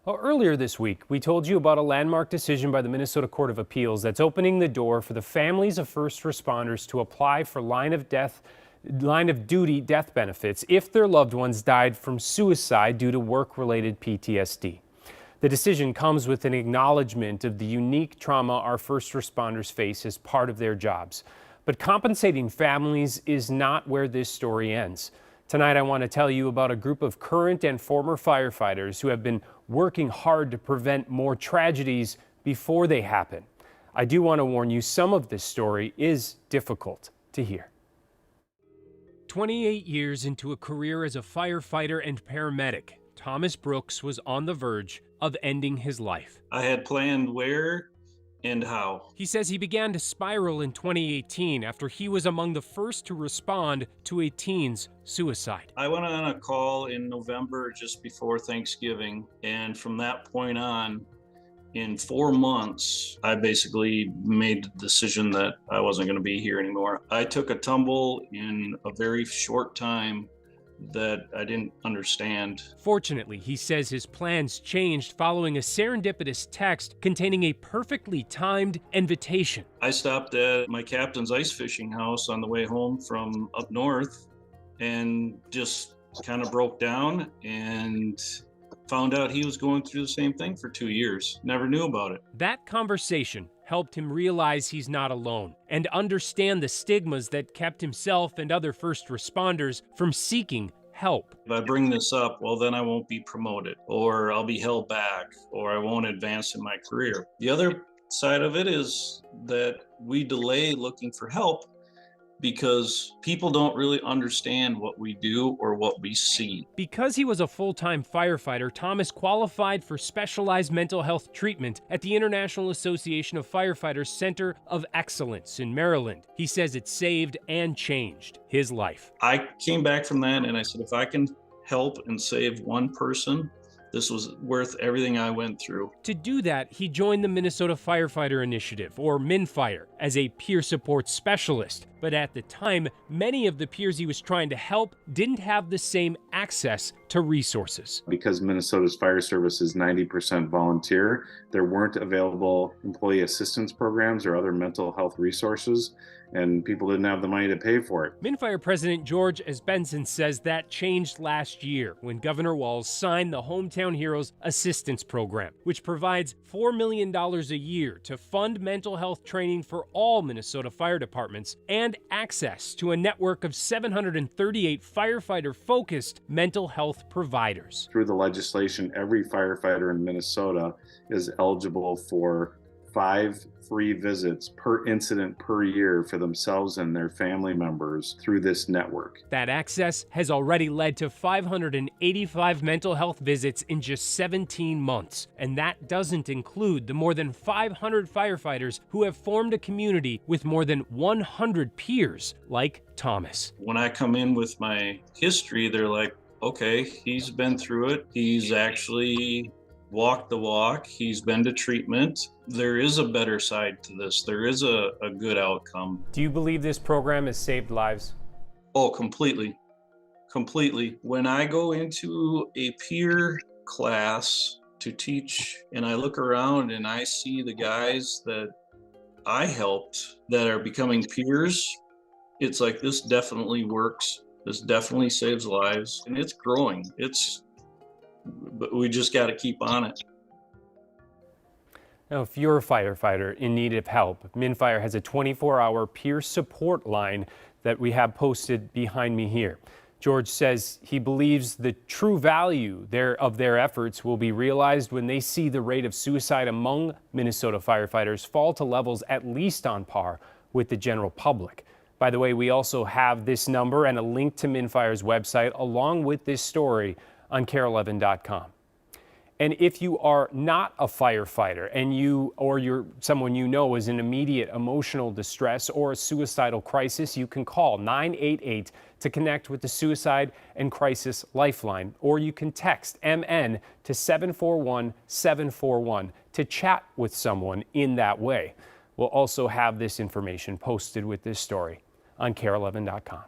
Well, earlier this week, we told you about a landmark decision by the Minnesota Court of Appeals that's opening the door for the families of first responders to apply for line of duty death benefits if their loved ones died from suicide due to work-related PTSD. The decision comes with an acknowledgement of the unique trauma our first responders face as part of their jobs. But compensating families is not where this story ends. Tonight, I want to tell you about a group of current and former firefighters who have been working hard to prevent more tragedies before they happen. I do want to warn you, some of this story is difficult to hear. 28 years into a career as a firefighter and paramedic, Thomas Brooks was on the verge of ending his life. I had planned where and how. He says he began to spiral in 2018 after he was among the first to respond to a teen's suicide. I went on a call in November just before Thanksgiving, and from that point on, in 4 months, I basically made the decision that I wasn't going to be here anymore. I took a tumble in a very short time that I didn't understand. Fortunately, he says his plans changed following a serendipitous text containing a perfectly timed invitation. I stopped at my captain's ice fishing house on the way home from up north and just kind of broke down and found out he was going through the same thing for 2 years. Never knew about it. That conversation helped him realize he's not alone and understand the stigmas that kept himself and other first responders from seeking help. If I bring this up, well, then I won't be promoted, or I'll be held back, or I won't advance in my career. The other side of it is that we delay looking for help because people don't really understand what we do or what we see. Because he was a full-time firefighter, Thomas qualified for specialized mental health treatment at the International Association of Firefighters Center of Excellence in Maryland. He says it saved and changed his life. I came back from that and I said, if I can help and save one person, this was worth everything I went through. To do that, he joined the Minnesota Firefighter Initiative, or MnFire, as a peer support specialist. But at the time, many of the peers he was trying to help didn't have the same access to resources. Because Minnesota's fire service is 90% volunteer, there weren't available employee assistance programs or other mental health resources, and people didn't have the money to pay for it. MnFire President George Esbenson says that changed last year when Governor Walz signed the Hometown Heroes Assistance Program, which provides $4 million a year to fund mental health training for all Minnesota fire departments and access to a network of 738 firefighter-focused mental health providers. Through the legislation, every firefighter in Minnesota is eligible for 5 free visits per incident per year for themselves and their family members through this network. That access has already led to 585 mental health visits in just 17 months. And that doesn't include the more than 500 firefighters who have formed a community with more than 100 peers like Thomas. When I come in with my history, they're like, okay, he's been through it. He's actually walked the walk. He's been to treatment. There is a better side to this. There is a good outcome. Do you believe this program has saved lives? Oh, completely. Completely. When I go into a peer class to teach and I look around and I see the guys that I helped that are becoming peers, it's like, this definitely works. This definitely saves lives, and it's growing. But we just got to keep on it. Now, if you're a firefighter in need of help, MnFire has a 24-hour peer support line that we have posted behind me here. George says he believes the true value of their efforts will be realized when they see the rate of suicide among Minnesota firefighters fall to levels at least on par with the general public. By the way, we also have this number and a link to MnFire's website along with this story on KARE11.com. And if you are not a firefighter and you're someone you know is in immediate emotional distress or a suicidal crisis, you can call 988 to connect with the Suicide and Crisis Lifeline, or you can text MN to 741-741 to chat with someone in that way. We'll also have this information posted with this story on KARE11.com.